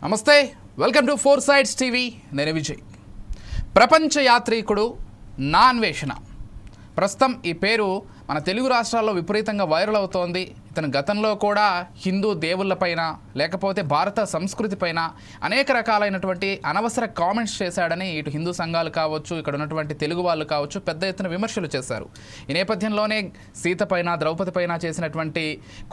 నమస్తే, welcome to four sides TV. నేను విజయ్. ప్రపంచ యాత్రికుడు నా అన్వేషణ. ప్రస్తుతం ఈ పేరు మన తెలుగు రాష్ట్రాల్లో విపరీతంగా వైరల్ అవుతోంది. ఇతను గతంలో కూడా హిందూ దేవుళ్ళపైన లేకపోతే భారత సంస్కృతి పైన అనేక రకాలైనటువంటి అనవసర కామెంట్స్ చేశాడని ఇటు హిందూ సంఘాలు కావచ్చు, ఇక్కడ ఉన్నటువంటి తెలుగు వాళ్ళు కావచ్చు పెద్ద ఎత్తున విమర్శలు చేశారు. ఈ నేపథ్యంలోనే సీత పైన, ద్రౌపది పైన చేసినటువంటి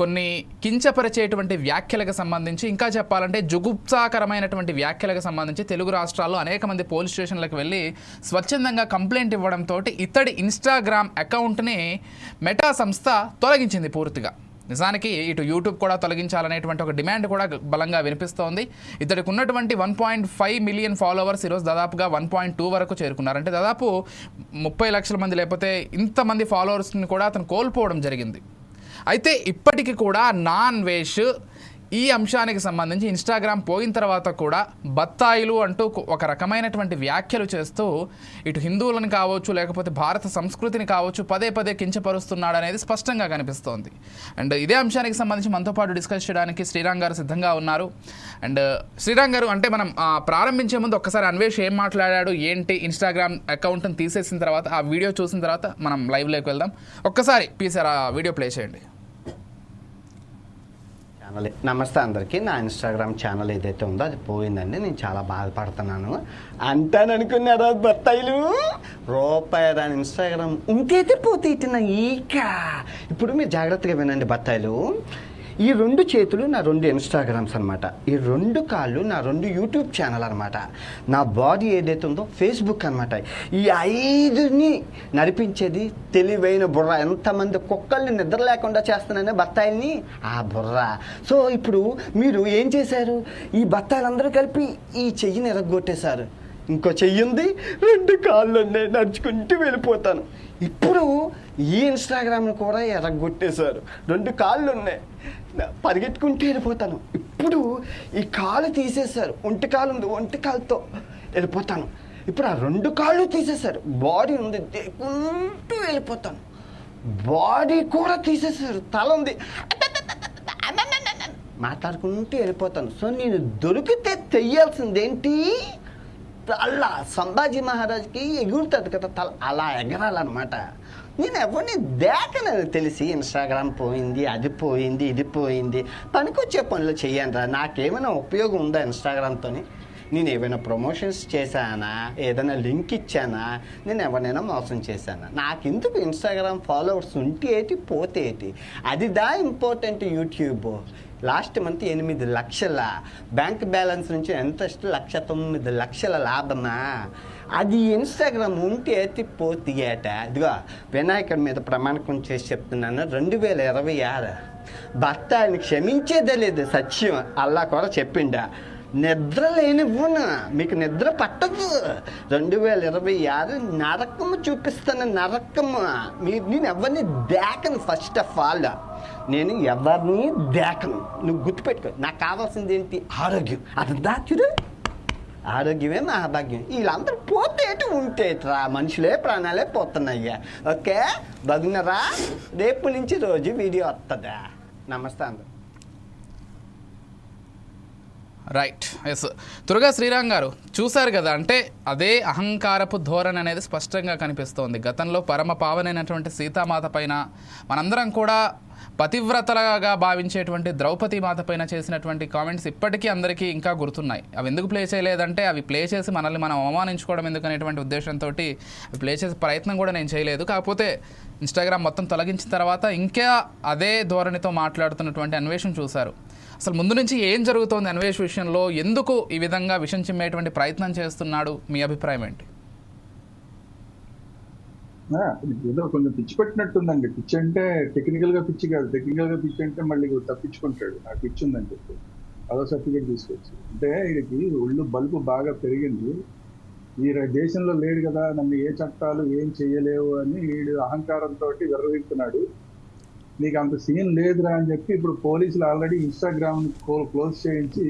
కొన్ని కించపరిచేటువంటి వ్యాఖ్యలకు సంబంధించి, ఇంకా చెప్పాలంటే జుగుప్సాకరమైనటువంటి వ్యాఖ్యలకు సంబంధించి తెలుగు రాష్ట్రాల్లో అనేక మంది పోలీస్ స్టేషన్లకు వెళ్ళి స్వచ్ఛందంగా కంప్లైంట్ ఇవ్వడంతో ఇతడి ఇన్స్టాగ్రామ్ అకౌంట్ని మెటా సంస్థ తొలగించింది పూర్తిగా. నిజానికి ఇటు యూట్యూబ్ కూడా తొలగించాలనేటువంటి ఒక డిమాండ్ కూడా బలంగా వినిపిస్తోంది. ఇతడికి ఉన్నటువంటి 1.5 మిలియన్ ఫాలోవర్స్ ఈరోజు దాదాపుగా 1.2 వరకు చేరుకున్నారు. అంటే దాదాపు 30 లక్షల మంది లేకపోతే ఇంతమంది ఫాలోవర్స్ని కూడా అతను కోల్పోవడం జరిగింది. అయితే ఇప్పటికీ కూడా నాన్ వేష్ ఈ అంశానికి సంబంధించి ఇన్స్టాగ్రామ్ పోయిన తర్వాత కూడా బత్తాయిలు అంటూ ఒక రకమైనటువంటి వ్యాఖ్యలు చేస్తూ ఇటు హిందువులను కావచ్చు లేకపోతే భారత సంస్కృతిని కావచ్చు పదే పదే కించపరుస్తున్నాడు అనేది స్పష్టంగా కనిపిస్తోంది. అండ్ ఇదే అంశానికి సంబంధించి మనతో పాటు డిస్కస్ చేయడానికి శ్రీరామ్ గారు సిద్ధంగా ఉన్నారు. అండ్ శ్రీరామ్ గారు, అంటే మనం ప్రారంభించే ముందు ఒక్కసారి అన్వేష్ ఏం మాట్లాడాడు ఏంటి, ఇన్స్టాగ్రామ్ అకౌంట్ని తీసేసిన తర్వాత ఆ వీడియో చూసిన తర్వాత మనం లైవ్లోకి వెళ్దాం. ఒక్కసారి ప్లీజ్ ఆ వీడియో ప్లే చేయండి. నమస్తే అందరికీ. నా ఇన్స్టాగ్రామ్ ఛానల్ ఏదైతే ఉందో అది పోయిందండి. నేను చాలా బాధపడుతున్నాను. అంటాననుకున్నారా బత్తాయిలు? రూపాయి రాని ఇన్స్టాగ్రామ్ ఇంకైతే పోతే ఇట్టిన ఇప్పుడు మీరు జాగ్రత్తగా వినండి బత్తాయిలు. ఈ 2 చేతులు నా 2 ఇన్స్టాగ్రామ్స్ అనమాట. ఈ 2 కాళ్ళు నా 2 యూట్యూబ్ ఛానల్ అనమాట. నా బాడీ ఏదైతే ఉందో ఫేస్బుక్ అనమాట. ఈ 5ని నడిపించేది తెలివైన బుర్ర. ఎంతమంది కుక్కల్ని నిద్ర లేకుండా చేస్తున్నానే బత్తాయిల్ని, ఆ బుర్ర. సో ఇప్పుడు మీరు ఏం చేశారు? ఈ బత్తాయిలందరూ కలిపి ఈ చెయ్యిని ఎరగొట్టేశారు. ఇంకో చెయ్యి ఉంది, 2 కాళ్ళు ఉన్నాయి, నడుచుకుంటూ వెళ్ళిపోతాను. ఇప్పుడు ఈ ఇన్స్టాగ్రామ్ని కూడా ఎరగొట్టేశారు. 2 కాళ్ళు ఉన్నాయి, పరిగెత్తుకుంటూ వెళ్ళిపోతాను. ఇప్పుడు ఈ కాలు తీసేశారు. ఒంటి కాలు ఉంది, ఒంటి కాలుతో వెళ్ళిపోతాను. ఇప్పుడు ఆ 2 కాళ్ళు తీసేశారు. బాడీ ఉంది, దేకుంటూ వెళ్ళిపోతాను. బాడీ కూడా తీసేశారు. తల ఉంది, మాట్లాడుకుంటూ వెళ్ళిపోతాను. సో నేను దొరికితే తెయ్యాల్సిందేంటి? అలా సంభాజీ మహారాజ్కి ఎగురుతుంది కదా తల, అలా ఎగరాలన్నమాట. నేను ఎవరిని దేకనని తెలిసి ఇన్స్టాగ్రామ్ పోయింది, అది పోయింది, ఇది పోయింది. పనికొచ్చే పనులు చెయ్యను. నాకేమైనా ఉపయోగం ఉందా ఇన్స్టాగ్రామ్తో? నేను ఏమైనా ప్రమోషన్స్ చేశానా? ఏదైనా లింక్ ఇచ్చానా? నేను ఎవరినైనా మోసం చేశానా? నాకెందుకు ఇన్స్టాగ్రామ్ ఫాలోవర్స్ ఉంటే ఏంటి, పోతే ఏంటి? అది ఇంపార్టెంట్. యూట్యూబ్ లాస్ట్ మంత్ 8 లక్షల బ్యాంక్ బ్యాలెన్స్ నుంచి ఎంత 1,09,00,000 లాభమా? అది ఇన్స్టాగ్రామ్ ఉంటే ఎత్తి పోతే ఏట. ఇదిగో వినాయకుడి మీద ప్రమాణకం చేసి చెప్తున్నాను, 2026 భర్త ఆయన క్షమించేదే లేదు. సత్యం అల్లా కూడా చెప్పిండా. నిద్ర లేనివ్వను, మీకు నిద్ర పట్టదు. 2026 నరకము చూపిస్తాను, నరకము. నేను ఎవరిని దేకను. ఫస్ట్ ఆఫ్ ఆల్ నేను ఎవరిని దేకను. నువ్వు గుర్తుపెట్టుకో. నాకు కావాల్సింది ఏంటి? ఆరోగ్యం. అది దాచుడు, ఆరోగ్యమే మహాభాగ్యం. వీళ్ళందరూ పోతేటి ఉంటేట్రా, మనుషులే ప్రాణాలే పోతున్నాయ్యా. ఓకే బగునరా? రేపు నుంచి రోజు వీడియో వస్తుందా? నమస్తే అందరూ. Right, yes. త్వరగా శ్రీరామ్ గారు చూశారు కదా, అంటే అదే అహంకారపు ధోరణి అనేది స్పష్టంగా కనిపిస్తోంది. గతంలో పరమ పావనైనటువంటి సీతామాత పైన మనందరం కూడా పతివ్రతలుగా భావించేటువంటి ద్రౌపది మాత పైన చేసినటువంటి కామెంట్స్ ఇప్పటికీ అందరికీ ఇంకా గుర్తున్నాయి. అవి ఎందుకు ప్లే చేయలేదంటే అవి ప్లే చేసి మనల్ని మనం అవమానించుకోవడం ఎందుకు అనేటువంటి ఉద్దేశంతో అవి ప్లే చేసే ప్రయత్నం కూడా నేను చేయలేదు. కాకపోతే ఇన్స్టాగ్రామ్ మొత్తం తొలగించిన తర్వాత ఇంకా అదే ధోరణితో మాట్లాడుతున్నటువంటి అన్వేషణ చూశారు. అసలు ముందు నుంచి ఏం జరుగుతోంది అన్వేష్ విషయంలో? ఎందుకు ఈ విధంగా విషం చిమ్మేటువంటి ప్రయత్నం చేస్తున్నాడు? మీ అభిప్రాయం ఏంటి? ఏదో కొంచెం పిచ్చి పెట్టినట్టుందండి. పిచ్చి అంటే టెక్నికల్ గా పిచ్చి కాదు. టెక్నికల్ గా పిచ్చి అంటే మళ్ళీ తప్పించుకుంటాడు. నాకు పిచ్చి ఉందని చెప్పి అదో సర్టిఫికేట్ తీసుకొచ్చి. అంటే వీడికి ఒళ్ళు బలుపు బాగా పెరిగింది. ఈ దేశంలో లేడు కదా, నన్ను ఏ చట్టాలు ఏం చెయ్యలేవు అని వీడు అహంకారంతో విర్రవీగుతున్నాడు. నీకు అంత సీన్ లేదురా అని చెప్పి ఇప్పుడు పోలీసులు ఆల్రెడీ ఇన్స్టాగ్రామ్ క్లోజ్ చేయించి,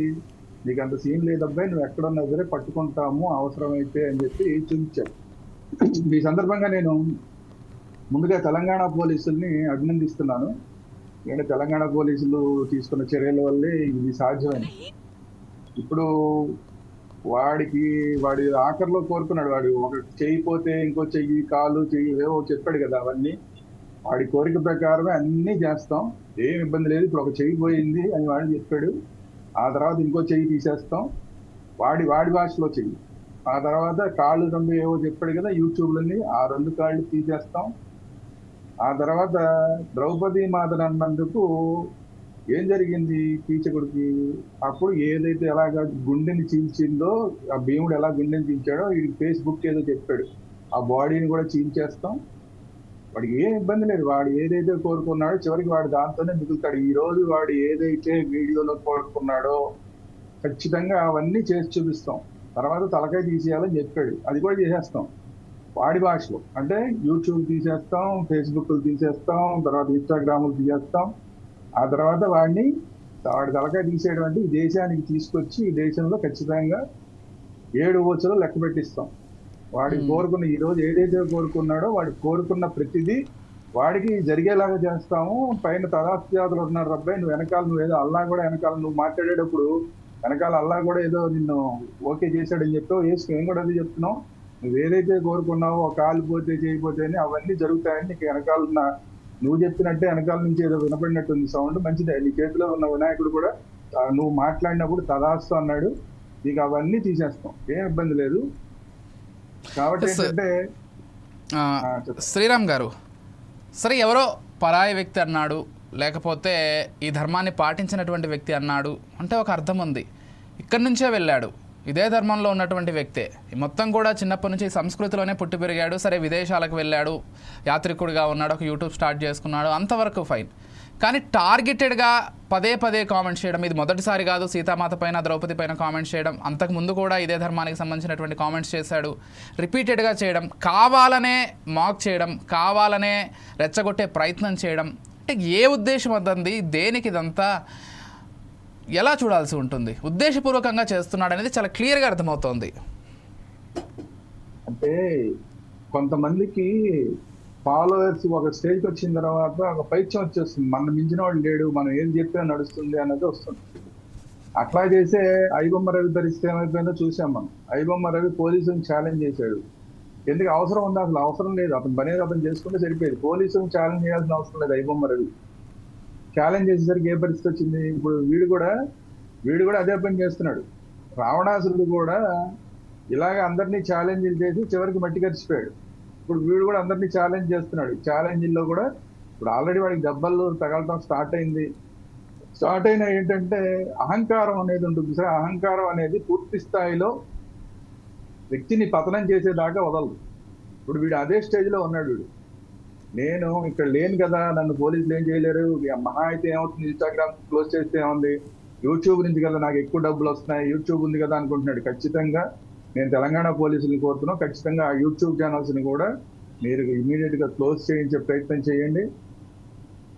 నీకు అంత సీన్ లేదబ్బాయి, నువ్వు ఎక్కడున్నా సరే పట్టుకుంటాము అవసరమైతే అని చెప్పి చూపించారు. ఈ సందర్భంగా నేను ముందుగా తెలంగాణ పోలీసుల్ని అభినందిస్తున్నాను. ఎందుకంటే తెలంగాణ పోలీసులు తీసుకున్న చర్యల వల్లే ఇది సాధ్యమైంది. ఇప్పుడు వాడి ఆఖరిలో కోరుకున్నాడు, వాడు ఒక చెయ్యి పోతే ఇంకో చెయ్యి, కాలు, చెయ్యి ఏవో చెప్పాడు కదా, అవన్నీ వాడి కోరిక ప్రకారమే అన్నీ చేస్తాం, ఏం ఇబ్బంది లేదు. ఇప్పుడు ఒక చెయ్యి పోయింది అని వాడు చెప్పాడు, ఆ తర్వాత ఇంకో చెయ్యి తీసేస్తాం, వాడి భాషలో చెయ్యి. ఆ తర్వాత కాళ్ళు 2 ఏవో చెప్పాడు కదా యూట్యూబ్లని, ఆ 2 కాళ్ళు తీసేస్తాం. ఆ తర్వాత ద్రౌపది మాతను అన్నందుకు ఏం జరిగింది కీచకుడికి? అప్పుడు ఏదైతే ఎలాగ గుండెని చీల్చిందో, ఆ భీముడు ఎలా గుండెని చీల్చాడో వీడికి ఫేస్బుక్ ఏదో చెప్పాడు, ఆ బాడీని కూడా చీల్చేస్తాం. వాడికి ఏం ఇబ్బంది లేదు, వాడు ఏదైతే కోరుకున్నాడో చివరికి వాడు దాంతోనే మిగులుతాడు. ఈ రోజు వాడు ఏదైతే వీడియోలో కోరుకున్నాడో ఖచ్చితంగా అవన్నీ చేసి చూపిస్తాం. తర్వాత తలకాయ తీసేయాలని చెప్పాడు, అది కూడా చేసేస్తాం వాడి భాషలో. అంటే యూట్యూబ్ తీసేస్తాం, ఫేస్బుక్ తీసేస్తాం, తర్వాత ఇన్స్టాగ్రాములు తీసేస్తాం. ఆ తర్వాత వాడి తలకాయ తీసేయడం అంటే ఈ దేశానికి తీసుకొచ్చి ఈ దేశంలో ఖచ్చితంగా 7 ఊచలు లెక్క పెట్టిస్తాం. వాడికి కోరుకున్న, ఈ రోజు ఏదైతే కోరుకున్నాడో వాడు కోరుకున్న ప్రతిదీ వాడికి జరిగేలాగా చేస్తాము. పైన తదాస్యాదులు ఉన్నారు, అబ్బాయి నువ్వు వెనకాల, నువ్వేదో అల్లా కూడా వెనకాల, నువ్వు మాట్లాడేటప్పుడు వెనకాల అల్లా కూడా ఏదో నిన్ను ఓకే చేశాడని చెప్పావు, ఏం కూడా అది చెప్తున్నావు. నువ్వు ఏదైతే కోరుకున్నావో కాలు పోతే చేయకపోతే అని అవన్నీ జరుగుతాయని నీకు వెనకాల నువ్వు చెప్పినట్టే వెనకాల నుంచి ఏదో వినపడినట్టుంది సౌండ్, మంచిదే. నీ చేతిలో ఉన్న వినాయకుడు కూడా నువ్వు మాట్లాడినప్పుడు తదాస్తు అన్నాడు, నీకు అవన్నీ తీసేస్తాం, ఏం ఇబ్బంది లేదు. కాబట్టి ఏంటంటే శ్రీరామ్ గారు, సరే ఎవరో పరాయి వ్యక్తి అన్నాడు, లేకపోతే ఈ ధర్మాన్ని పాటించినటువంటి వ్యక్తి అన్నాడు అంటే ఒక అర్థం ఉంది. ఇక్కడి నుంచే వెళ్ళాడు, ఇదే ధర్మంలో ఉన్నటువంటి వ్యక్తే, మొత్తం కూడా చిన్నప్పటి నుంచి సంస్కృతిలోనే పుట్టి పెరిగాడు. సరే విదేశాలకు వెళ్ళాడు, యాత్రికుడిగా ఉన్నాడు, ఒక యూట్యూబ్ స్టార్ట్ చేసుకున్నాడు, అంతవరకు ఫైన్. కానీ టార్గెటెడ్గా పదే కామెంట్స్ చేయడం, ఇది మొదటిసారి కాదు. సీతామాత పైన, ద్రౌపది పైన కామెంట్స్ చేయడం, అంతకుముందు కూడా ఇదే ధర్మానికి సంబంధించినటువంటి కామెంట్స్ చేశాడు. రిపీటెడ్గా చేయడం, కావాలనే మాక్ చేయడం, కావాలనే రెచ్చగొట్టే ప్రయత్నం చేయడం, అంటే ఏ ఉద్దేశం వద్దంది, దేనికి ఇదంతా, ఎలా చూడాల్సి ఉంటుంది? ఉద్దేశపూర్వకంగా చేస్తున్నాడు అనేది చాలా క్లియర్గా అర్థమవుతోంది. అంటే కొంతమందికి ఫాలోవర్స్ ఒక స్టేజ్కి వచ్చిన తర్వాత ఒక పైత్యం వచ్చేస్తుంది, మన మించిన వాడు లేడు, మనం ఏం చెప్పినా నడుస్తుంది అనేది వస్తుంది. అట్లా చేసే ఐబొమ్మ రవి పరిస్థితి ఏమైపోయిందో చూసాం మనం. ఐబొమ్మ రవి పోలీసులను ఛాలెంజ్ చేశాడు, ఎందుకు అవసరం ఉంది? అసలు అవసరం లేదు, అతను పనేది అతను చేసుకుంటే సరిపోయేది, పోలీసులను ఛాలెంజ్ చేయాల్సిన అవసరం లేదు. ఐబొమ్మ రవి ఛాలెంజ్ చేసేసరికి ఏ పరిస్థితి వచ్చింది? ఇప్పుడు వీడు కూడా అదే పని చేస్తున్నాడు. రావణాసురుడు కూడా ఇలాగ అందరినీ ఛాలెంజ్లు చేసి చివరికి మట్టి కరిచిపోయాడు. ఇప్పుడు వీడు కూడా అందరినీ ఛాలెంజ్ చేస్తున్నాడు. ఛాలెంజ్లో కూడా ఇప్పుడు ఆల్రెడీ వాడికి దెబ్బలు తగలటం స్టార్ట్ అయిన ఏంటంటే అహంకారం అనేది ఉంటుంది సార్. అహంకారం అనేది పూర్తి స్థాయిలో వ్యక్తిని పతనం చేసేదాకా వదలదు. ఇప్పుడు వీడు అదే స్టేజ్లో ఉన్నాడు. నేను ఇక్కడ లేను కదా, నన్ను పోలీసులు ఏం చేయలేరు, మహా అయితే ఏమవుతుంది, ఇన్స్టాగ్రామ్ క్లోజ్ చేస్తే ఏముంది, యూట్యూబ్ నుంచి కదా నాకు ఎక్కువ డబ్బులు వస్తున్నాయి, యూట్యూబ్ ఉంది కదా అనుకుంటున్నాడు. ఖచ్చితంగా నేను తెలంగాణ పోలీసులు కోరుతున్నాను, ఖచ్చితంగా ఆ యూట్యూబ్ ఛానల్స్ని కూడా మీరు ఇమీడియట్గా క్లోజ్ చేయించే ప్రయత్నం చేయండి.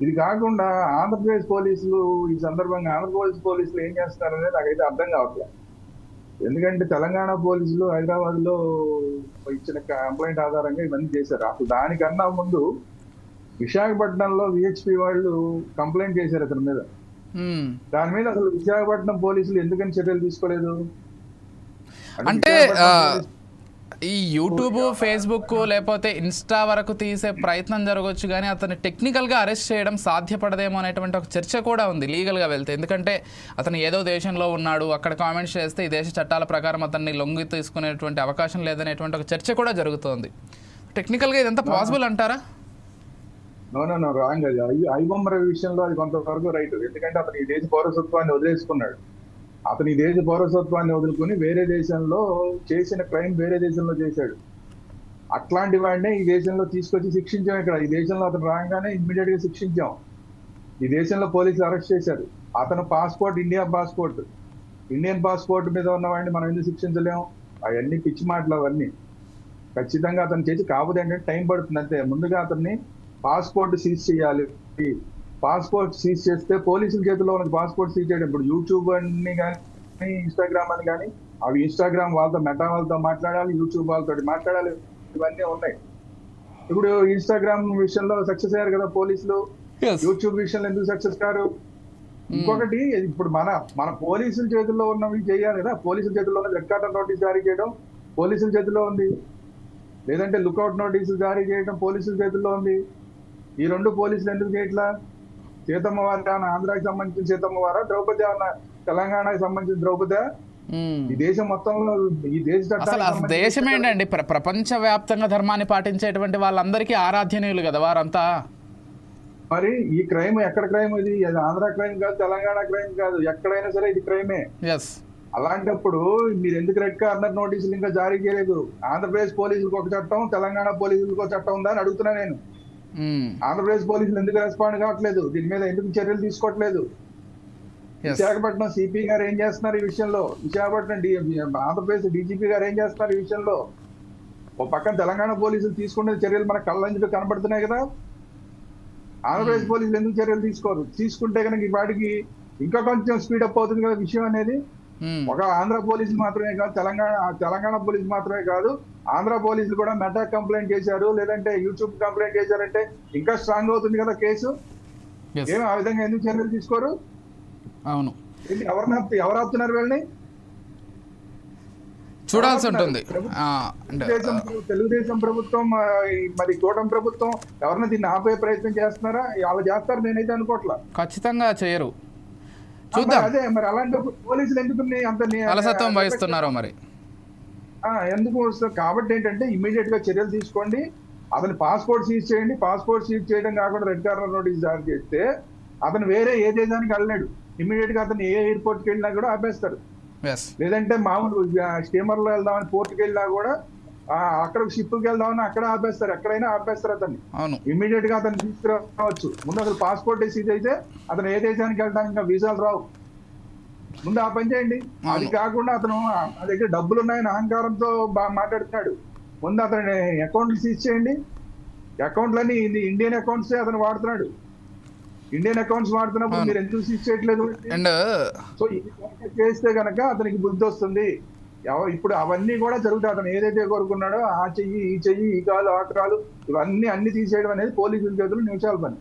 ఇది కాకుండా ఆంధ్రప్రదేశ్ పోలీసులు ఈ సందర్భంగా ఆంధ్రప్రదేశ్ పోలీసులు ఏం చేస్తున్నారనేది నాకైతే అర్థం కావట్లేదు. ఎందుకంటే తెలంగాణ పోలీసులు హైదరాబాద్లో ఇచ్చిన కంప్లైంట్ ఆధారంగా ఇవన్నీ చేశారు. అసలు దానికన్నా ముందు విశాఖపట్నంలో విహెచ్పి వాళ్ళు కంప్లైంట్ చేశారు అతని మీద. దాని మీద అసలు విశాఖపట్నం పోలీసులు ఎందుకని చర్యలు తీసుకోలేదు? అంటే ఈ యూట్యూబ్, ఫేస్బుక్ లేకపోతే ఇన్స్టా వరకు తీసే ప్రయత్నం జరగవచ్చు, కానీ అతన్ని టెక్నికల్గా అరెస్ట్ చేయడం సాధ్యపడదేమో అనేటువంటి ఒక చర్చ కూడా ఉంది లీగల్గా వెళ్తే. ఎందుకంటే అతను ఏదో దేశంలో ఉన్నాడు, అక్కడ కామెంట్స్ చేస్తే ఈ దేశ చట్టాల ప్రకారం అతన్ని లొంగి తీసుకునేటువంటి అవకాశం లేదనేటువంటి ఒక చర్చ కూడా జరుగుతోంది. టెక్నికల్గా ఇదంతా పాసిబుల్ అంటారా? No wrong. అది ఐబొమ్మ రవి విషయంలో అది కొంతవరకు రైట్. ఎందుకంటే అతను ఈ దేశ పౌరసత్వాన్ని వదిలేసుకున్నాడు. అతని దేశ పౌరసత్వాన్ని వదులుకొని వేరే దేశంలో చేసిన క్రైమ్ వేరే దేశంలో చేశాడు. అట్లాంటి వాడినే ఈ దేశంలో తీసుకొచ్చి శిక్షించాం. ఇక్కడ ఈ దేశంలో అతను రాగానే ఇమ్మీడియట్ గా శిక్షించాం. ఈ దేశంలో పోలీసులు అరెస్ట్ చేశారు. అతను పాస్పోర్ట్ ఇండియన్ పాస్పోర్ట్ మీద ఉన్నవాడిని మనం ఎందుకు శిక్షించలేము? అవన్నీ పిచ్చి మాటలు అవన్నీ. ఖచ్చితంగా అతను చేసి, కాకపోతే ఏంటంటే టైం పడుతుంది అంతే. ముందుగా అతన్ని పాస్పోర్ట్ సీజ్ చేయాలి. పాస్పోర్ట్ సీజ్ చేస్తే పోలీసుల చేతిలో ఉన్నది పాస్పోర్ట్ సీజ్ చేయడం. ఇప్పుడు యూట్యూబ్ అని కానీ ఇన్స్టాగ్రామ్ అని కానీ, అవి ఇన్స్టాగ్రామ్ వాళ్ళతో మెటా వాళ్ళతో మాట్లాడాలి, యూట్యూబ్ వాళ్ళతో మాట్లాడాలి, ఇవన్నీ ఉన్నాయి. ఇప్పుడు ఇన్స్టాగ్రామ్ విషయంలో సక్సెస్ అయ్యారు కదా పోలీసులు, యూట్యూబ్ విషయంలో ఎందుకు సక్సెస్ కారు? ఇంకొకటి ఇప్పుడు మన పోలీసుల చేతుల్లో ఉన్నవి చేయాలి కదా. పోలీసుల చేతుల్లో ఉన్న రెడ్ కార్నర్ నోటీస్ జారీ చేయడం పోలీసుల చేతుల్లో ఉంది, లేదంటే లుకౌట్ నోటీసులు జారీ చేయడం పోలీసుల చేతుల్లో ఉంది. ఈ రెండు పోలీసులు ఎందుకు చేయట్లా? సీతమ్మ వారి ఆంధ్రాకి సంబంధించిన సీతమ్మ వారా, ద్రౌపది అన్న తెలంగాణకి సంబంధించిన ద్రౌపది? ఈ దేశం మొత్తంలో ఈ దేశ అసలు దేశం ఏంటండి, ప్రపంచ వ్యాప్తంగా ధర్మాన్ని పాటించేటువంటి వాళ్ళందరికీ ఆరాధ్యనీయులు కదా వారంతా. మరి ఈ క్రైమ్ ఎక్కడ క్రైమ్? ఇది ఆంధ్ర క్రైమ్ కాదు, తెలంగాణ క్రైమ్ కాదు, ఎక్కడైనా సరే ఇది క్రైమే. అలాంటప్పుడు మీరు ఎందుకు రెడ్ కార్నర్ నోటీసులు ఇంకా జారీ చేయలేదు? ఆంధ్రప్రదేశ్ పోలీసులకు ఒక చట్టం, తెలంగాణ పోలీసులకు ఒక చట్టం ఉందా అని అడుగుతున్నా నేను. ఆంధ్రప్రదేశ్ పోలీసులు ఎందుకు రెస్పాండ్ కావట్లేదు? దీని మీద ఎందుకు చర్యలు తీసుకోవట్లేదు? విశాఖపట్నం సిపి గారు ఏం చేస్తున్నారు ఈ విషయంలో? విశాఖపట్నం ఆంధ్రప్రదేశ్ డీజీపీ గారు ఏం చేస్తున్నారు ఈ విషయంలో? ఓ పక్కన తెలంగాణ పోలీసులు తీసుకునే చర్యలు మన కళ్ళంజలు కనబడుతున్నాయి కదా. ఆంధ్రప్రదేశ్ పోలీసులు ఎందుకు చర్యలు తీసుకోరు? తీసుకుంటే కనుక ఈ వాటికి ఇంకా కొంచెం స్పీడప్ అవుతుంది కదా విషయం అనేది. ఒక ఆంధ్ర పోలీసులు మాత్రమే కాదు, తెలంగాణ పోలీసులు మాత్రమే కాదు, ఆంధ్ర పోలీసులు కూడా మెటా కంప్లైంట్ చేశారు, లేదంటే యూట్యూబ్ కంప్లైంట్ చేశారంటే ఇంకా స్ట్రాంగ్ అవుతుంది కదా కేసు. ఏం ఆ విధంగా ఎందుకు చర్యలు తీసుకోరు? అవును, ఎవరు ఆపుతున్నారు వీళ్ళని? చూడాల్సి ఉంటుంది. తెలుగుదేశం ప్రభుత్వం మరి కూటమి ప్రభుత్వం ఎవరైనా దీన్ని ఆపే ప్రయత్నం చేస్తున్నారా? వాళ్ళు చేస్తారు నేనైతే అనుకోవట్లా. ఖచ్చితంగా చేయరు, చూద్దాం. అదే మరి అలాంటప్పుడు పోలీసులు ఎందుకు అంత అలసత్వం వహిస్తున్నారో మరి ఎందుకు వస్తారు? కాబట్టి ఏంటంటే ఇమీడియట్ గా చర్యలు తీసుకోండి. అతని పాస్పోర్ట్ సీజ్ చేయండి. పాస్పోర్ట్ సీజ్ చేయడం కాకుండా రెడ్ కార్నర్ నోటీస్ జారీ చేస్తే అతను వేరే ఏ దేశానికి వెళ్ళలేడు. ఇమీడియట్ గా అతను ఏ ఎయిర్పోర్ట్ కి వెళ్ళినా కూడా ఆపేస్తారు. లేదంటే మామూలు స్టీమర్ లో వెళ్దామని పోర్టుకి వెళ్ళినా కూడా అక్కడ షిప్కి వెళ్దామని అక్కడ ఆపేస్తారు. ఎక్కడైనా ఆపేస్తారు అతన్ని. ఇమీడియట్ గా అతను తీసుకురావచ్చు. ముందు అసలు పాస్పోర్ట్ సీజ్ అయితే అతను ఏ దేశానికి వెళ్ళడానికి ఇంకా వీసాలు రావు. ముందు ఆ పని చేయండి. అది కాకుండా అతను ఆ దగ్గర డబ్బులు ఉన్నాయని అహంకారంతో మాట్లాడుతున్నాడు. ముందు అతని అకౌంట్లు సీజ్ చేయండి. అకౌంట్లన్నీ ఇండియన్ అకౌంట్స్ అతను వాడుతున్నాడు. ఇండియన్ అకౌంట్స్ వాడుతున్నప్పుడు మీరు ఎందుకు సీజ్ చేయట్లేదు? సో ఇది చేస్తే కనుక అతనికి బుద్ధి వస్తుంది. ఇప్పుడు అవన్నీ కూడా జరుగుతాయి. అతను ఏదైతే కోరుకున్నాడో ఆ చెయ్యి, ఈ చెయ్యి, ఈ కాలు, ఆ కాలు, ఇవన్నీ అన్ని తీసేయడం అనేది పోలీసుల చేతులు నిమిషాల పని.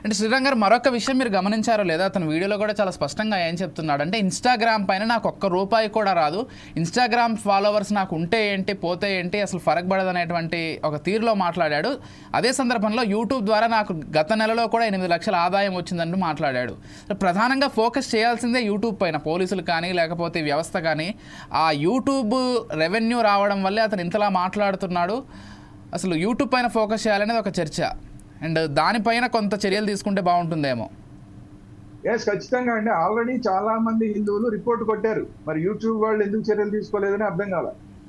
అంటే శ్రీరామ్ గారు, మరొక విషయం మీరు గమనించారో లేదా, అతను వీడియోలో కూడా చాలా స్పష్టంగా ఏం చెప్తున్నాడు అంటే, ఇన్స్టాగ్రామ్ పైన నాకు ₹1 కూడా రాదు, ఇన్స్టాగ్రామ్ ఫాలోవర్స్ నాకు ఉంటే ఏంటి పోతే ఏంటి, అసలు ఫరక్ పడదు అనేటువంటి ఒక తీరులో మాట్లాడాడు. అదే సందర్భంలో యూట్యూబ్ ద్వారా నాకు గత నెలలో కూడా 8 లక్షల ఆదాయం వచ్చిందంటూ మాట్లాడాడు. ప్రధానంగా ఫోకస్ చేయాల్సిందే యూట్యూబ్ పైన, పోలీసులు కానీ లేకపోతే వ్యవస్థ కానీ. ఆ యూట్యూబ్ రెవెన్యూ రావడం వల్లే అతను ఇంతలా మాట్లాడుతున్నాడు. అసలు యూట్యూబ్ పైన ఫోకస్ చేయాలనేది ఒక చర్చ, అండ్ దానిపైన కొంత చర్యలు తీసుకుంటే బాగుంటుందేమో. ఖచ్చితంగా అండి. ఆల్రెడీ చాలా మంది హిందువులు రిపోర్ట్ కొట్టారు. మరి యూట్యూబ్ వాళ్ళు ఎందుకు చర్యలు తీసుకోలేదని అర్థం కాల.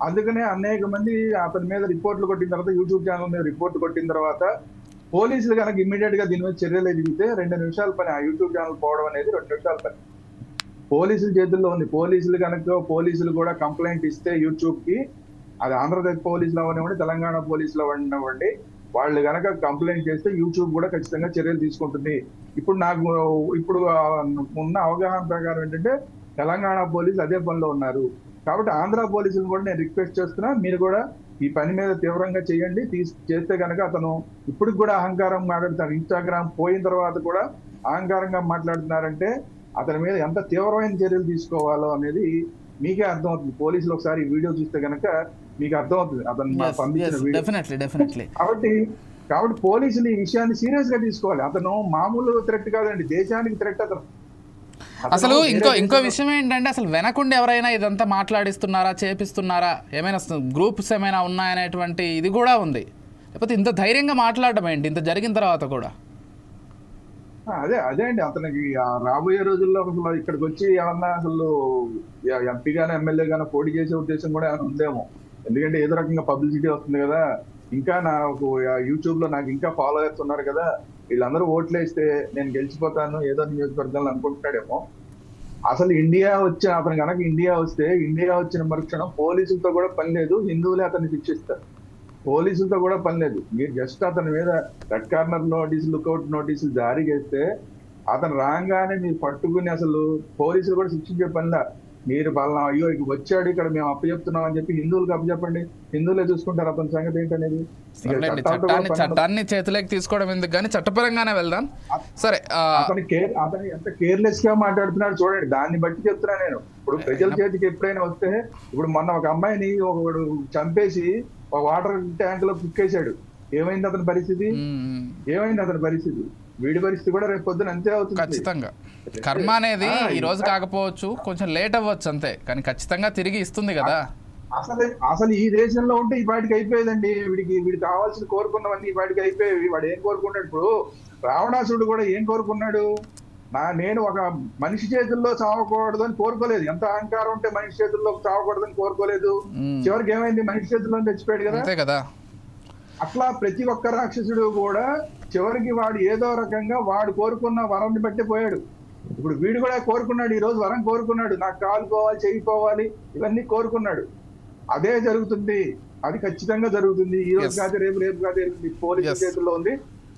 అందుకనే అనేక మంది అతని మీద రిపోర్ట్లు కొట్టిన తర్వాత, యూట్యూబ్ ఛానల్ మీద రిపోర్ట్ కొట్టిన తర్వాత పోలీసులు కనుక ఇమ్మీడియట్ గా దీని మీద చర్యలు ఎదిగితే 2 నిమిషాల పని. ఆ యూట్యూబ్ ఛానల్ పోవడం అనేది 2 నిమిషాల పని. పోలీసుల చేతుల్లో ఉంది. పోలీసులు కూడా కంప్లైంట్ ఇస్తే యూట్యూబ్ కి, అది ఆంధ్రప్రదేశ్ పోలీసులు అవ్వనివ్వండి, తెలంగాణ పోలీసులు అవ్వనివ్వండి, వాళ్ళు కనుక కంప్లైంట్ చేస్తే యూట్యూబ్ కూడా ఖచ్చితంగా చర్యలు తీసుకుంటుంది. ఇప్పుడు ఉన్న అవగాహన ప్రకారం ఏంటంటే తెలంగాణ పోలీసులు అదే పనిలో ఉన్నారు. కాబట్టి ఆంధ్ర పోలీసులు కూడా నేను రిక్వెస్ట్ చేస్తున్నా, మీరు కూడా ఈ పని మీద తీవ్రంగా చేయండి. చేస్తే కనుక అతను ఇప్పుడు కూడా అహంకారం మాట్లాడుతారు. ఇన్స్టాగ్రామ్ పోయిన తర్వాత కూడా అహంకారంగా మాట్లాడుతున్నారంటే అతని మీద ఎంత తీవ్రమైన చర్యలు తీసుకోవాలో అనేది మీకే అర్థమవుతుంది. పోలీసులు ఒకసారి వీడియో చూస్తే కనుక మీకు అర్థమవుతుంది అతను పంపించిన వీడియో. కాబట్టి పోలీసులు ఈ విషయాన్ని సీరియస్ గా తీసుకోవాలి. అతను మామూలు థ్రెట్ కాదండి, దేశానికి థ్రెట్ అతను. అసలు ఇంకో విషయం ఏంటంటే, అసలు వెనకుండి ఎవరైనా ఇదంతా మాట్లాడిస్తున్నారా, చేపిస్తున్నారా, ఏమైనా గ్రూప్స్ ఏమైనా ఉన్నాయనేటువంటి ఇది కూడా ఉంది. లేకపోతే ఇంత ధైర్యంగా మాట్లాడడం ఏంటి ఇంత జరిగిన తర్వాత కూడా? అదే అండి, అతనికి రాబోయే రోజుల్లో అసలు ఇక్కడికి వచ్చి ఏమన్నా అసలు ఎంపీ గానీ ఎమ్మెల్యే గానీ పోటీ చేసే ఉద్దేశం కూడా ఏమైనా ఉందేమో. ఎందుకంటే ఏదో రకంగా పబ్లిసిటీ వస్తుంది కదా. ఇంకా నాకు యూట్యూబ్ లో నాకు ఇంకా ఫాలోవర్స్ ఉన్నారు కదా, వీళ్ళందరూ ఓట్లు వేస్తే నేను గెలిచిపోతాను ఏదో నియోజకవర్గాలు అనుకుంటున్నాడేమో. అసలు అతను కనుక ఇండియా వచ్చిన మరుక్షణం పోలీసులతో కూడా పని లేదు, హిందువులే అతన్ని శిక్షిస్తారు. పోలీసులతో కూడా పని లేదు. మీరు జస్ట్ అతని మీద రెడ్ కార్నర్ నోటీసులు, లుకౌట్ నోటీసులు జారీ చేస్తే అతను రాగానే మీరు పట్టుకుని అసలు పోలీసులు కూడా శిక్షించే పనిలా మీరు పలానా అయ్యో ఇక వచ్చాడు ఇక్కడ మేము అప్పచెప్తున్నాం అని చెప్పి హిందువులకు అప్పచెప్పండి, హిందువులే చూసుకుంటారు అతని సంగతి ఏంటనేది. ఇక సర్లేండి, చట్టాలతో కూడా పని ఉండదు. చట్టాన్ని చేతిలోకి తీసుకోవడం ఎందుకు కానీ చట్టపరంగానే వెళ్దాం. సరే అతను ఎంత కేర్లెస్ గా మాట్లాడుతున్నాడు చూడండి, దాన్ని బట్టి చెప్తున్నా నేను. ఇప్పుడు ప్రజల చేతికి ఎప్పుడైనా వస్తే, ఇప్పుడు మొన్న ఒక అమ్మాయిని ఒకడు చంపేసి ఒక వాటర్ ట్యాంక్ లో కుక్కేశాడు, ఏమైంది అతని పరిస్థితి? ఏమైంది అతని పరిస్థితి? వీడి పరిస్థితి కూడా రేపు పొద్దున అంతే అవుతుంది. ఖచ్చితంగా కర్మ అనేది ఈ రోజు కాకపోవచ్చు, కొంచెం లేట్ అవ్వచ్చు అంతే, కానీ ఖచ్చితంగా తిరిగి ఇస్తుంది కదా. అసలు ఈ దేశంలో ఉంటే ఈ పాటికి అయిపోయేదండి. వీడికి కావాల్సిన కోరుకున్నవన్నీ ఈ పాటికి అయిపోయేవి. వాడు ఏం కోరుకున్నాడు? ఇప్పుడు రావణాసుడు కూడా ఏం కోరుకున్నాడు? నేను ఒక మనిషి చేతుల్లో చావకూడదు అని కోరుకోలేదు. ఎంత అహంకారం ఉంటే మనిషి చేతుల్లో చావకూడదు అని కోరుకోలేదు. చివరికి ఏమైంది? మనిషి చేతుల్లో తెచ్చిపోయాడు కదా. అంతే కదా. అట్లా ప్రతి ఒక్క రాక్షసుడు కూడా చివరికి వాడు ఏదో రకంగా వాడు కోరుకున్న వరాన్ని బట్టి పోయాడు. ఇప్పుడు వీడు కూడా కోరుకున్నాడు, ఈ రోజు వరం కోరుకున్నాడు, నాకు కాలు పోవాలి, చెయ్యి పోవాలి, ఇవన్నీ కోరుకున్నాడు. అదే జరుగుతుంది, అది ఖచ్చితంగా జరుగుతుంది. ఈ రోజు కాదు రేపు, రేపు కాదు రేపు, పోలీసుల చేతుల్లో ఉంది.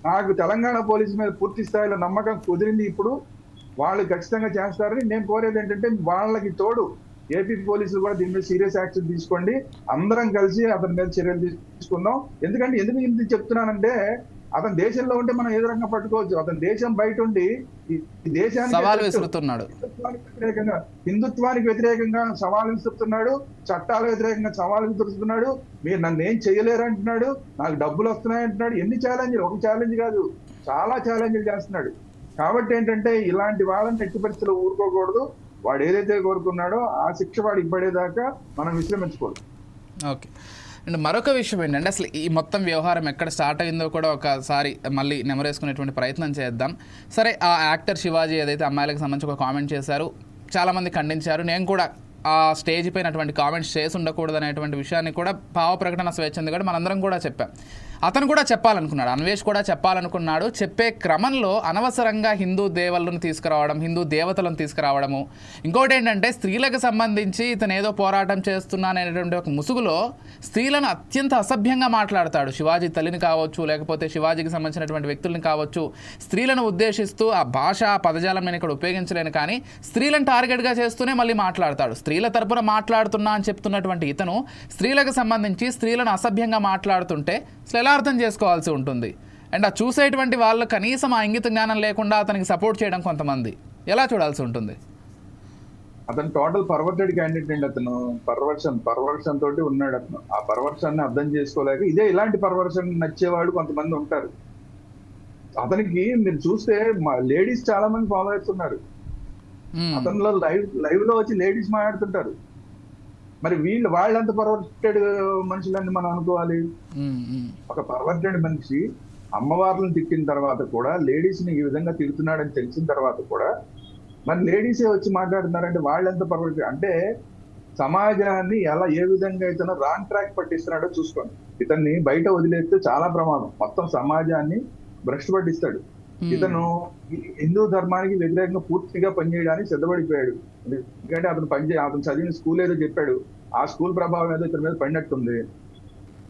నాకు తెలంగాణ పోలీసు మీద పూర్తి స్థాయిలో నమ్మకం కుదిరింది. ఇప్పుడు వాళ్ళు ఖచ్చితంగా చేస్తారని నేను కోరేది ఏంటంటే, వాళ్ళకి తోడు ఏపీ పోలీసులు కూడా దీని మీద సీరియస్ యాక్షన్ తీసుకోండి, అందరం కలిసి అతని మీద చర్యలు తీసుకుందాం. ఎందుకు ఇంత చెప్తున్నానంటే, అతని దేశంలో ఉంటే మనం ఏ రకంగా పట్టుకోవచ్చు. అతని దేశం బయట ఉండి ఈ దేశానికి హిందుత్వానికి వ్యతిరేకంగా సవాలు విసురుతున్నాడు, చట్టాల వ్యతిరేకంగా సవాలు విసురుతున్నాడు. మీరు నన్ను ఏం చేయలేరు అంటున్నాడు, నాకు డబ్బులు వస్తున్నాయి అంటున్నాడు. ఎన్ని ఛాలెంజ్లు, ఒక ఛాలెంజ్ కాదు, చాలా ఛాలెంజ్లు చేస్తున్నాడు. కాబట్టి ఏంటంటే, ఇలాంటి వాళ్ళని ఎట్టి పరిస్థితుల్లో ఊరుకోకూడదు. వాడు ఏదైతే కోరుకున్నాడో ఆ శిక్ష వాడికి పడేదాకా మనం విశ్రమించకూడదు. ఓకే. అండ్ మరొక విషయం ఏంటంటే, అసలు ఈ మొత్తం వ్యవహారం ఎక్కడ స్టార్ట్ అయిందో కూడా ఒకసారి మళ్ళీ నెమరేసుకునేటువంటి ప్రయత్నం చేద్దాం. సరే, ఆ యాక్టర్ శివాజీ ఏదైతే అమ్మాయిలకు సంబంధించి ఒక కామెంట్ చేశారు, చాలామంది ఖండించారు. నేను కూడా ఆ స్టేజ్ పైన అటువంటి కామెంట్స్ చేసి ఉండకూడదు అనేటువంటి విషయాన్ని కూడా భావ ప్రకటన స్వేచ్ఛ ఉంది కూడా మనందరం కూడా చెప్పాం. అతను కూడా చెప్పాలనుకున్నాడు, అన్వేష్ కూడా చెప్పాలనుకున్నాడు. చెప్పే క్రమంలో అనవసరంగా హిందూ దేవుళ్ళను తీసుకురావడం, హిందూ దేవతలను తీసుకురావడము, ఇంకోటి ఏంటంటే స్త్రీలకు సంబంధించి ఇతను ఏదో పోరాటం చేస్తున్నాననేటువంటి ఒక ముసుగులో స్త్రీలను అత్యంత అసభ్యంగా మాట్లాడతాడు. శివాజీ తల్లిని కావచ్చు, లేకపోతే శివాజీకి సంబంధించినటువంటి వ్యక్తుల్ని కావచ్చు, స్త్రీలను ఉద్దేశిస్తూ ఆ భాష ఆ పదజాలం నేను ఇక్కడ ఉపయోగించలేను, కానీ స్త్రీలను టార్గెట్గా చేస్తూనే మళ్ళీ మాట్లాడతాడు. స్త్రీల తరపున మాట్లాడుతున్నా అని చెప్తున్నటువంటి ఇతను స్త్రీలకు సంబంధించి స్త్రీలను అసభ్యంగా మాట్లాడుతుంటే అసలు ఎలా అర్థం చేసుకోవాల్సి ఉంటుంది? అండ్ ఆ చూసేటువంటి వాళ్ళు కనీసం ఆ ఇంగిత జ్ఞానం లేకుండా అతనికి సపోర్ట్ చేయడం కొంతమంది ఎలా చూడాల్సి ఉంటుంది? అతను టోటల్ పర్వర్టెడ్ క్యాండిడేట్ అండి. అతను పర్వర్షన్ తోటి ఉన్నాడు. అతను ఆ పర్వర్షన్ని అర్థం చేసుకోలేక ఇలాంటి పర్వర్షన్ నచ్చేవాడు కొంతమంది ఉంటారు. అతనికి మీరు చూస్తే లేడీస్ చాలా మంది ఫాలో అవుతున్నారు. అతనిలో లైవ్ లో వచ్చి లేడీస్ మాట్లాడుతుంటారు. మరి వాళ్ళంత పర్వర్టెడ్ మనుషులని మనం అనుకోవాలి. ఒక పర్వర్టెడ్ మనిషి అమ్మవార్లను తిట్టిన తర్వాత కూడా లేడీస్ ని ఈ విధంగా తిడుతున్నాడని తెలిసిన తర్వాత కూడా మరి లేడీసే వచ్చి మాట్లాడుతున్నారంటే వాళ్ళెంత పర్వర్టెడ్ అంటే, సమాజాన్ని ఏ విధంగా ఇతను రాంగ్ ట్రాక్ పట్టిస్తున్నాడో చూసుకోండి. ఇతన్ని బయట వదిలేస్తే చాలా ప్రమాదం, మొత్తం సమాజాన్ని భ్రష్టు పట్టిస్తాడు. ఇతను హిందూ ధర్మానికి వ్యతిరేకంగా పూర్తిగా పనిచేయడానికి సిద్ధపడిపోయాడు. ఎందుకంటే అతను చదివిన స్కూల్ ఏదో చెప్పాడు, ఆ స్కూల్ ప్రభావం ఏదో ఇతని మీద పడినట్టుంది.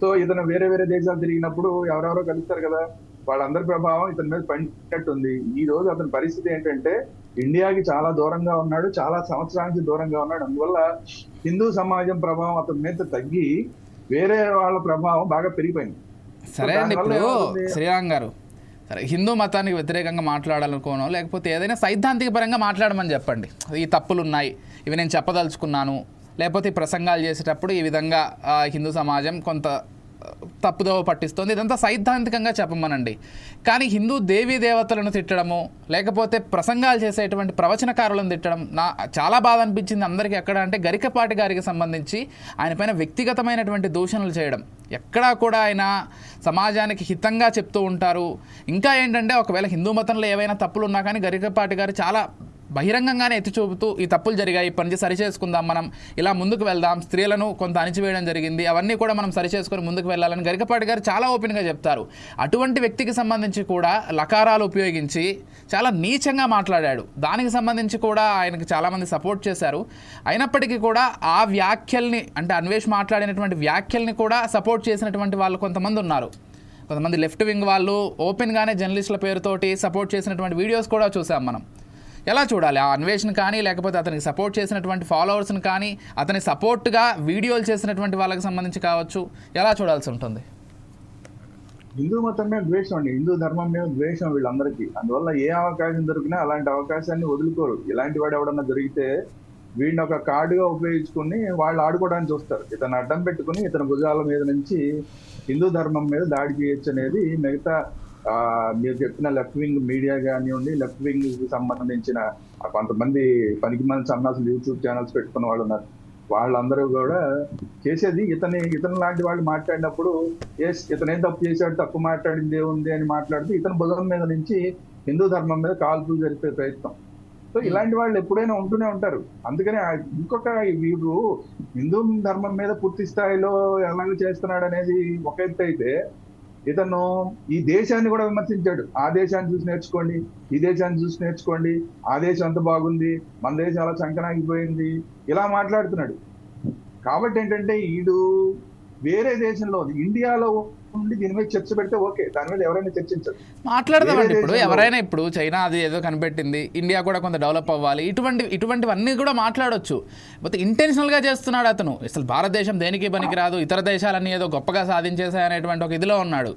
సో ఇతను వేరే వేరే దేశాలు తిరిగినప్పుడు ఎవరెవరో కలుస్తారు కదా, వాళ్ళందరి ప్రభావం ఇతని మీద పడినట్టుంది. ఈ రోజు అతని పరిస్థితి ఏంటంటే, ఇండియాకి చాలా దూరంగా ఉన్నాడు, చాలా సంవత్సరానికి దూరంగా ఉన్నాడు. అందువల్ల హిందూ సమాజం ప్రభావం అతని మీద తగ్గి వేరే వాళ్ళ ప్రభావం బాగా పెరిగిపోయింది. సరే అండి, ఇప్పుడు శ్రీరామ్ గారు, సరే హిందూ మతానికి వ్యతిరేకంగా మాట్లాడాలనుకోనో లేకపోతే ఏదైనా సైద్ధాంతిక పరంగా మాట్లాడమని చెప్పండి, ఈ తప్పులు ఉన్నాయి, ఇవి నేను చెప్పదలుచుకున్నాను, లేకపోతే ఈ ప్రసంగాలు చేసేటప్పుడు ఈ విధంగా హిందూ సమాజం కొంత తప్పుదోవ పట్టిస్తుంది, ఇదంతా సైద్ధాంతికంగా చెప్పమనండి. కానీ హిందూ దేవీ దేవతలను తిట్టడము, లేకపోతే ప్రసంగాలు చేసేటువంటి ప్రవచనకారులను తిట్టడం చాలా బాధ అనిపించింది అందరికీ. ఎక్కడ అంటే గరికపాటి గారికి సంబంధించి ఆయన పైన వ్యక్తిగతమైనటువంటి దూషణలు చేయడం, ఎక్కడా కూడా ఆయన సమాజానికి హితంగా చెప్తూ ఉంటారు. ఇంకా ఏంటంటే, ఒకవేళ హిందూ మతంలో ఏవైనా తప్పులు ఉన్నా కానీ గరికపాటి గారు చాలా బహిరంగంగానే ఎత్తి చూపుతూ ఈ తప్పులు జరిగాయి, ఈ పని సరిచేసుకుందాం, మనం ఇలా ముందుకు వెళ్దాం, స్త్రీలను కొంత అణిచివేయడం జరిగింది, అవన్నీ కూడా మనం సరిచేసుకొని ముందుకు వెళ్ళాలని గరికపాటి గారు చాలా ఓపెన్గా చెప్తారు. అటువంటి వ్యక్తికి సంబంధించి కూడా లకారాలు ఉపయోగించి చాలా నీచంగా మాట్లాడాడు. దానికి సంబంధించి కూడా ఆయనకి చాలామంది సపోర్ట్ చేశారు. అయినప్పటికీ కూడా ఆ వ్యాఖ్యల్ని, అంటే అన్వేష్ మాట్లాడినటువంటి వ్యాఖ్యల్ని కూడా సపోర్ట్ చేసినటువంటి వాళ్ళు కొంతమంది ఉన్నారు. కొంతమంది లెఫ్ట్ వింగ్ వాళ్ళు ఓపెన్గానే జర్నలిస్టుల పేరుతోటి సపోర్ట్ చేసినటువంటి వీడియోస్ కూడా చూసాం మనం. ఎలా చూడాలి ఆ అన్వేషణ కానీ, లేకపోతే అతనికి సపోర్ట్ చేసినటువంటి ఫాలోవర్స్ని కానీ, అతని సపోర్ట్గా వీడియోలు చేసినటువంటి వాళ్ళకి సంబంధించి కావచ్చు, ఎలా చూడాల్సి ఉంటుంది? హిందూ మతం మీద ద్వేషం అండి, హిందూ ధర్మం మీద ద్వేషం వీళ్ళందరికీ. అందువల్ల ఏ అవకాశం దొరికినా అలాంటి అవకాశాన్ని వదులుకోరు. ఇలాంటి వాడు ఎవడన్నా దొరికితే వీడిని ఒక కార్డుగా ఉపయోగించుకుని వాళ్ళు ఆడుకోవడానికి చూస్తారు. ఇతను అడ్డం పెట్టుకుని ఇతని భుజాల మీద నుంచి హిందూ ధర్మం మీద దాడి చేయొచ్చు అనేది మిగతా మీరు చెప్పిన లెఫ్ట్ వింగ్ మీడియా కానివ్వండి, లెఫ్ట్ వింగ్ కి సంబంధించిన కొంతమంది పనికి మంది సన్నాసులు యూట్యూబ్ ఛానల్స్ పెట్టుకున్న వాళ్ళు ఉన్నారు. వాళ్ళందరూ కూడా చేసేది ఇతను లాంటి వాళ్ళు మాట్లాడినప్పుడు ఇతను ఏం తప్పు చేశాడు, తప్పు మాట్లాడింది ఏముంది అని మాట్లాడితే ఇతని భుజం మీద నుంచి హిందూ ధర్మం మీద కాల్పులు జరిపే ప్రయత్నం. సో ఇలాంటి వాళ్ళు ఎప్పుడైనా ఉంటూనే ఉంటారు. అందుకని ఇంకొక వీడు హిందూ ధర్మం మీద పూర్తి స్థాయిలో ఎలాగ చేస్తున్నాడు అనేది ఒక ఎత్తు అయితే, ఇతను ఈ దేశాన్ని కూడా విమర్శించాడు. ఆ దేశాన్ని చూసి నేర్చుకోండి, ఈ దేశాన్ని చూసి నేర్చుకోండి, ఆ దేశం అంత బాగుంది, మన దేశం అలా చంకనాగిపోయింది, ఇలా మాట్లాడుతున్నాడు. కాబట్టి ఏంటంటే వీడు వేరే దేశంలో ఇండియాలో ఉండి దీని మీద చర్చ పెడితే ఓకే, దాని మీద ఎవరైనా చర్చించరు, మాట్లాడదామండి. ఇప్పుడు ఎవరైనా ఇప్పుడు చైనా అది ఏదో కనిపెట్టింది, ఇండియా కూడా కొంత డెవలప్ అవ్వాలి, ఇటువంటివన్నీ కూడా మాట్లాడొచ్చు. పోతే ఇంటెన్షనల్గా చేస్తున్నాడు అతను. అసలు భారతదేశం దేనికి పనికిరాదు, ఇతర దేశాలన్నీ ఏదో గొప్పగా సాధించేసాయనేటువంటి ఒక ఇదిలో ఉన్నాడు.